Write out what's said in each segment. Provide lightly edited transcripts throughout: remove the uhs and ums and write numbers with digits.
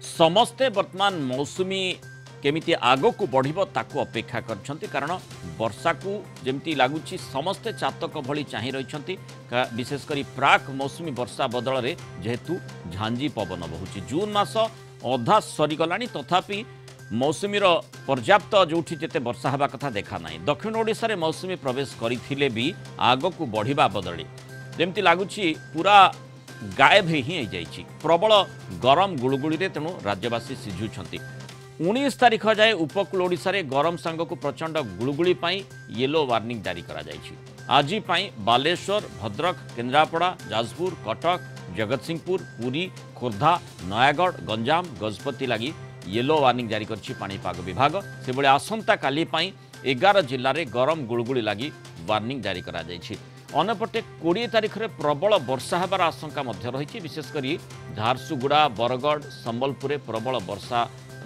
समस्ते वर्तमान मौसुमी केमिति आग को बढ़िबो ताकू अपेक्षा करछंती कारण वर्षा को जेमती लागुची समस्ते चातक भली चाहि रहिछंती विशेष करी प्राक मौसुमी वर्षा बदल रे जेहेतु झांजी पवन बहुची जून मास अधा सरी गलानी तथापि मौसुमी पर्याप्त जोठी जेते वर्षा हवा कथा देखा नाही दक्षिण ओडिसा रे मौसुमी प्रवेश करिथिले भी आग को बढ़िबा बदली जेमती लागुची पूरा गायब ही जाइए प्रबल गरम गुड़गुड़ी तेणु राज्यवासी सिझुंट 19 तारीख जाए उपकूल ओडिशा रे गरम सांग को प्रचंड गुड़गुड़ी येलो वार्निंग जारी करा आज बालेश्वर भद्रक केन्द्रापड़ा जाजपुर कटक जगतसिंहपुर पुरी खोर्धा नयागढ़ गंजाम गजपति लगी येलो वार्निंग जारी करिपाग विभाग से भाई आसंता काली 11 जिले में गरम गुड़गुड़ी लगी वार्निंग जारी करा अनपटे 20 तारीख में प्रबल वर्षा होबार आशंका रही विशेषकर झारसुगुड़ा बरगढ़ संबलपुर प्रबल वर्षा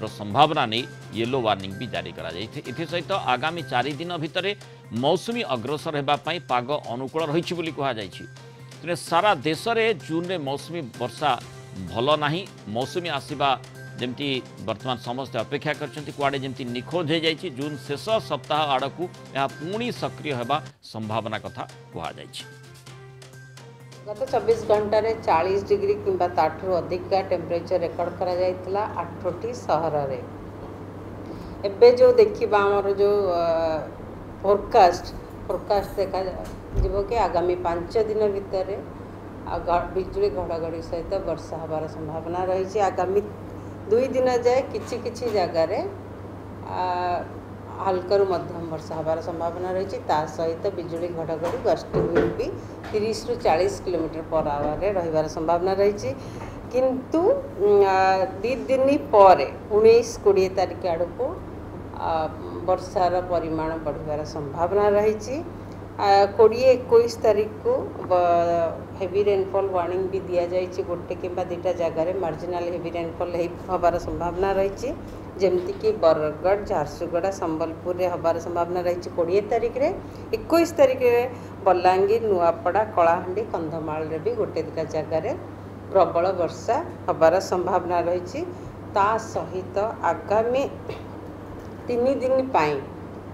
संभावना नहीं येलो वार्निंग भी जारी करा सहित आगामी 4 दिन भितर मौसुमी अग्रसर होगापाई पाग अनुकूल रही कहुई सारा देश में जून में मौसुमी वर्षा भल नहीं मौसुमी आसवा जमती वर्तमान समस्त अपेक्षा करड़े जमती निखोज हो जाए जून शेष सप्ताह आड़ को यह पुणी सक्रिय होगा संभावना कथा कहुई गत 24 घंटा 40 डिग्री किंबा ताठू अधिक टेम्परेचर रेकर्ड करा जायतिला 8टी सहर रे एबे जो देखिबा हमर जो फोरकास्ट देखा जीव कि आगामी 5 दिन भितर बिजुली घड़घड़ी सहित वर्षा हबार संभावना रही आगामी 2 दिन जाए किछि जगार हल्कर मध्यम वर्षा हबार संभावना रही सहित बिजुली घड़घड़ी गस्टिंग विल भी 30 ରୁ 40 किलोमीटर पर आवर रहिबार संभावना रही किंतु 2 दिन पर 19-20 तारीख आड़ को वर्षार परिमाण बढ़िबार संभावना रही 20-21 तारीख को हेवी रेनफॉल वार्निंग भी दि जाइए गोटे किंबा 2टा जगार मार्जिनाल हेवी रेनफॉल हबार संभावना रही जमती कि बरगढ़ झारसुगुड़ा संबलपुर हबार संभावना रही 20 तारीख रे 21 तारीख रे बलांगीर नुआपड़ा कलाहांडी कंधमाल रे भी गोटे 2टा जगार प्रबल वर्षा हबार संभावना रही सहित आगामी 3 दिन पाई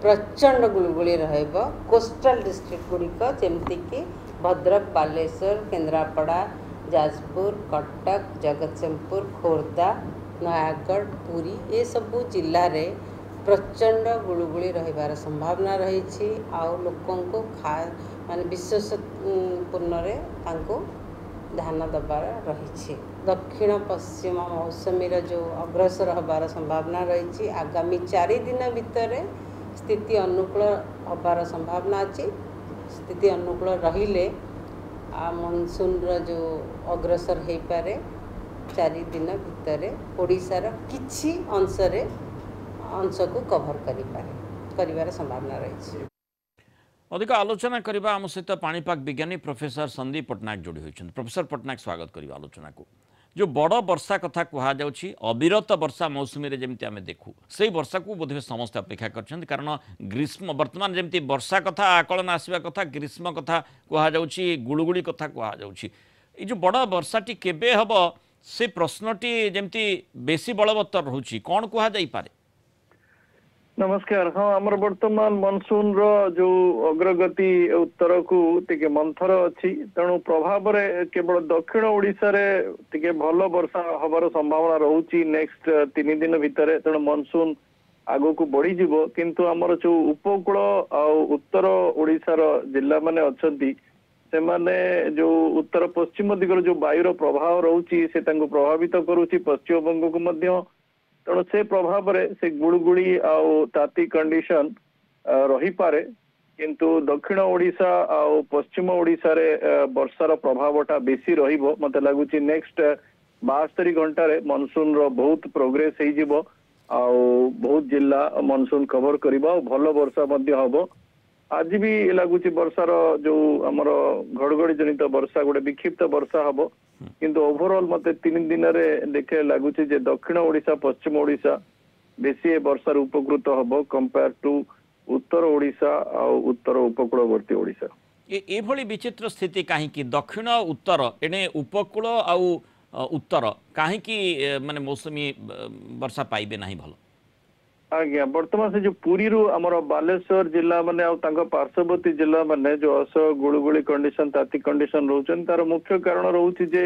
प्रचंड गुड़गुड़ी रहिबो कोस्टल डिस्ट्रिक्ट गुड़िक जमती कि भद्रक बालेश्वर केन्द्रापड़ा जाजपुर कटक जगतसिंहपुर खोर्धा नयागढ़ पुरी ये सबू जिले में प्रचंड गुड़गुड़ी रहिबार संभावना रही आउ लोकों को माने विश्वासपूर्ण ध्यान दबार रही दक्षिण पश्चिम मौसमी जो अग्रसर हबार संभावना रही आगामी 4 दिन भितर स्थिति अनुकूल हबार संभावना अच्छी स्थिति अनुकूल रहिले मनसून जो अग्रसर हो पारे 4 दिन भितर ओडिशार किछि अंश को कभर करिबार संभावना रही अधिक आलोचना करबा आम सहित पाणीपाग विज्ञानी प्रोफेसर संदीप पट्टनायक जोड़ी होइछन प्रोफेसर पट्टनायक स्वागत करिबा आलोचना को जो बड़ वर्षा कथा कहुच्छी अविरत वर्षा मौसुमी रे जेमती आमे देखू से वर्षा को बोधे समस्त अपेक्षा करछन कारण ग्रीष्म वर्तमान जेमती वर्षा कथा आकलन आसवा कथा ग्रीष्म कथा कहुच्छी गुड़गुड़ी कथा कहुच्छी ये जो बड़ वर्षाटी केबे हब से प्रश्नटी जेमती बेसी बलवत्तर रोची कौन कहुई पारे नमस्कार हाँ आमर वर्तमान मनसून रो जो अग्रगति उत्तर को टिके मंथर अच्छी तेणु प्रभाव रे केवल दक्षिण ओडिशा रे टिके भल वर्षा हबार संभावना रहउची नेक्स्ट 3 दिन भितर तेणु मनसून आगो को बढ़ी जीवो किंतु आमर जो उपकूल आ उत्तर ओडिशा रो जिला माने अछंती से माने जो उत्तर पश्चिम दिगर जो वायुर प्रभाव रहउची से तांको प्रभावित करूची पश्चिम बंग को मध्य तेणु से प्रभाव रे से गुड़गुड़ी आउ ताती कंडीशन रही पारे किंतु दक्षिण ओडिशा आउ पश्चिम ओडिशा रे वर्षार प्रभावटा बेसी रहिबो मते लागुची नेक्स्ट 72 घंटा रे मनसून रो बहुत प्रोग्रेस हो जिवो आउ बहुत जिला मनसून कवर करिबा भल वर्षा मध्य हबो आज भी लगुच वर्षार जो आमर घड़घड़ी जनित वर्षा गोटे विक्षिप्त वर्षा हम किंतु ओवरऑल मते 3 दिन देखे लगुच दक्षिण ओडिशा पश्चिम ओडिशा बेसी वर्षार उपकृत हम कंपेयर टू उत्तर ओडिशा और उत्तर उपकूलवर्ती ओडिशा ये विचित्र स्थिति कहीं दक्षिण उत्तर एने उपकूल आउ उत्तर कहीं माने मौसुमी वर्षा पाइबे नहीं भल आज्ञा बर्तमान से जो पुरी रु आमर बालेश्वर जिला माने पार्श्ववर्ती जिला माने जो गुड़गुड़ी कंडीशन ताती कंडीशन रोचन तार मुख्य कारण रोची जे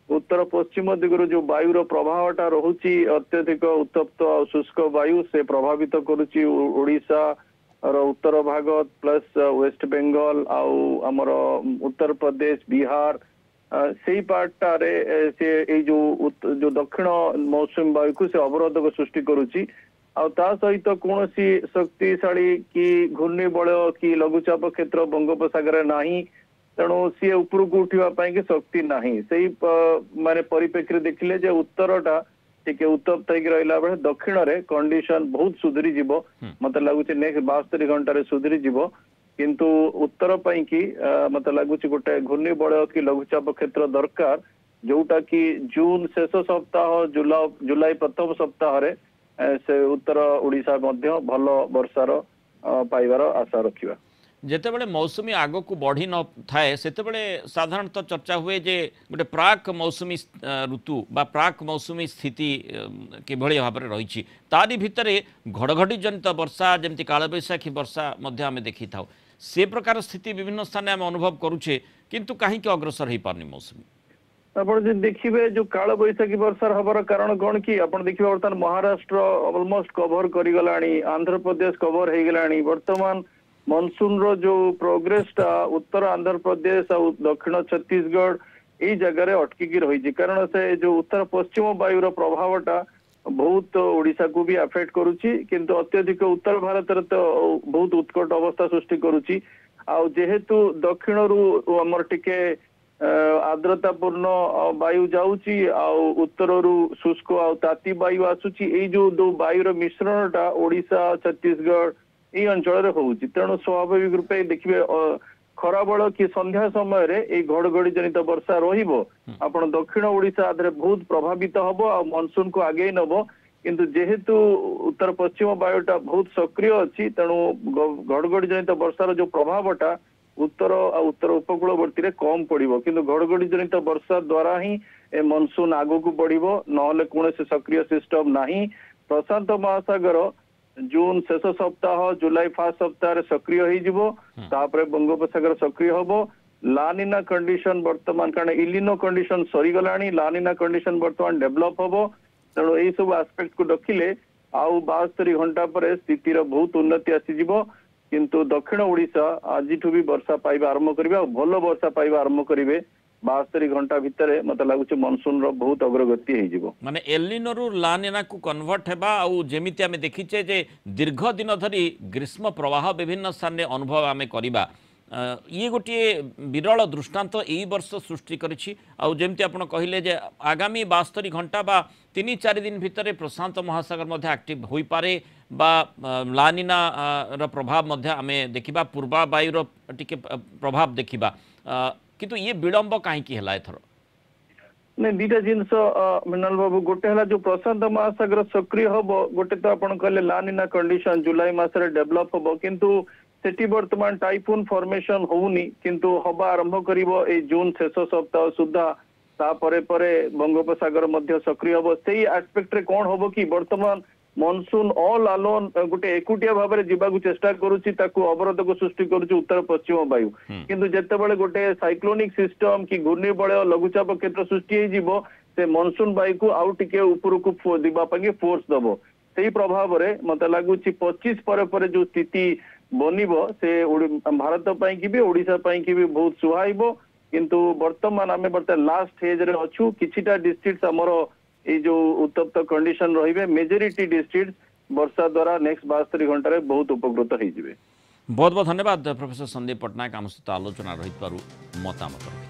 उत्तर पश्चिम दिगरु जो वायुर प्रभावटा रोची अत्यधिक उत्तप्त और शुष्क वायु से प्रभावित करुची ओडिशा उत्तर भाग प्लस वेस्ट बेंगल आमर उत्तर प्रदेश बिहार से पार्टारे से जो दक्षिण मौसुमी वायु को से अवरोधक सृष्टि करुची सहित कौन शक्तिशाली कि घूर्णिबल कि लघुचाप क्षेत्र बंगोपसागर नाही तेणु सी उपरक उठापी कि शक्ति नाही से माने परिप्रेक्षी देखिले जे उत्तरटा टिके उत्तप्त रहा बेले दक्षिण रे कंडीशन बहुत सुधरी जीव मत लगुच नेक्स्ट 72 घंटे सुधरी जीव किंतु उत्तर पई कि मत लगुच गोटे घूर्णिबल कि लघुचाप क्षेत्र दरकार जोटा कि जून शेष सप्ताह जुलाई प्रथम सप्ताह रे से उत्तर ओडिशा मध्य भल वर्षार पाइबार आशा रखिबा जेतेबेले मौसुमी आगो को बढ़ी न थाए सेतेबेले साधारणतः चर्चा हुए जे गोटे प्राक मौसुमी ऋतु बा प्राक मौसुमी स्थिति किभଳି भाबरे रहिछि तारी भितरे घड़घड़ी जनित वर्षा जेमति कालबैशाखी वर्षा मध्य आमे देखि थाउ से प्रकार स्थिति विभिन्न स्थान आमे अनुभव करूछे किंतु काहे कि अग्रसर हे पारनी मौसुमी ଆପଣ ଯଦି ଦେଖିବେ ଯୋଉ କାଳ ବୈଶାଖୀ ବର୍ଷାର ହବାର କାରଣ କଣ କି ଆପଣ ଦେଖିବେ ବର୍ତ୍ତମାନ Maharashtra almost cover କରିଗଲାଣି Andhra Pradesh cover ହେଇଗଲାଣି ବର୍ତ୍ତମାନ ମନସୁନ ର ଯୋଉ ପ୍ରୋଗ୍ରେସ ଟା ଉତ୍ତର ଆନ୍ଧ୍ରପ୍ରଦେଶ ଆଉ ଦକ୍ଷିଣ ଛତିଶଗଡ଼ ଏଇ ଜାଗାରେ ଅଟକିକି ରହିଛି କାରଣ ସେ ଯୋଉ ଉତ୍ତର ପଶ୍ଚିମ ବାୟୁର ପ୍ରଭାବଟା ବହୁତ ଓଡିଶାକୁ ବି ଆଫେକ୍ଟ କରୁଛି କିନ୍ତୁ ଅତ୍ୟଧିକ ଉତ୍ତର ଭାରତରେ ତ ବହୁତ ଉତ୍କଟ ଅବସ୍ଥା ସୃଷ୍ଟି କରୁଛି ଆଉ ଯେହେତୁ ଦକ୍ଷିଣରୁ ଆମର ଟିକେ आर्द्रतापूर्ण वायु जाऊँगी उत्तर शुष्क आ ताती वायु आसूची जो वायुर मिश्रणटा ओडिशा छत्तीसगढ़ ये अंचल होउची तेणु स्वाभाविक रूपे देखिए खराबल कि संध्या समय घड़घड़ी जनित वर्षा रहिबो आपण दक्षिण ओडिशा आदरे बहुत प्रभावित हबो आ मनसून को आगे नब किंतु जेहेतु उत्तर पश्चिम वायुटा बहुत सक्रिय अच्छी तेणु घड़घड़ी जनित वर्षार जो प्रभावटा उत्तर उत्तर उपकूलवर्ती रे कम पड़िबो किंतु घड़घड़ी जनित वर्षा द्वारा ही ए मनसून आगो को बढ़िबो नहले कोनोसी सक्रिय सिस्टम नाही प्रशांत महासागर जून शेष सप्ताह जुलाई फर्स्ट सप्ताह रे सक्रिय होई जिवो तापरे बंगोपसागर सक्रिय होबो लानिना कंडीशन वर्तमान कारण इलिनो कंडीशन सरी गलानी लानिना कंडीशन वर्तमान डेवलप होबो तेणु एई सब एस्पेक्ट को देखिले आउ 72 घंटा पर स्थितिर बहुत उन्नति आसी जिवो किंतु दक्षिण ओडिशा आज भी वर्षा पाइबा आरंभ करिबा भल वर्षा पाइबा आरंभ करिवे 72 घंटा भितर मत लगुच मनसून रो बहुत अग्रगति हो जिवो माने एलिनो रु लानिना को कन्वर्ट हेबा आउ जेमिति आमे देखिचे जे दीर्घ दिन धरी ग्रीष्म प्रवाह विभिन्न स्थान रे अनुभव आमे करिबा ये गोटे विरल दृष्टांत यही वर्ष सृष्टि करिछि आउ जेमति आपण कहिले जे आगामी 72 घंटा बा 3-4 दिन भितर प्रशांत महासागर मध्य एक्टिव होई पारे बा लानिना र प्रभाव मध्य आमे देखिबा पूर्वा वायु रो टिके प्रभाव देखिबा किंतु ये विलंब काहे की हला एथरो नहीं दीटा जिनस मृणाल बाबू गोटे हला जो प्रशांत महासागर सक्रिय हबो गोटे तो आपण कहले लानिना कंडीशन जुलाई मासरे डेवलप हबो किंतु सेठी वर्तमान टाइफून फॉर्मेशन होउनी किंतु हबा आरंभ करिवो ए जून शेष सप्ताह सुद्धा ता परे परे बंगोपसागर मध्य सक्रिय हबो सेही एस्पेक्ट रे कोन हबो कि वर्तमान मनसून ऑल अलोन गोटे एकुटिया भाव में जीवाकू चेष्टा करुच्ची अवरोधक सृष्टि करुच्ची उत्तर पश्चिम वायु किंतु जेतेबेले गोटे साइक्लोनिक सिस्टम कि घूर्णिबल लघुचाप क्षेत्र सृष्टि हो से मनसून वायु को आउ टिके उपरकू दिवापाई फोर्स दबो से प्रभाव रे मत लगुच 25 पर जो स्थिति बनिबो से भारत पई की भी ओडिशा पई की भी बहुत सुहाइबो किंतु वर्तमान आमे वर्तमान लास्ट फेज रे अछु किछिटा डिस्ट्रिक्ट हमर ये जो उत्तप्त कंडीशन रहिबे मेजॉरिटी डिस्ट्रिक्ट वर्षा द्वारा नेक्स्ट 72 घंटा रे बहुत उपकृत होई जिवे। बहुत बहुत धन्यवाद प्रोफेसर संदीप पटनायक आम सहित आलोचना रही मतामत।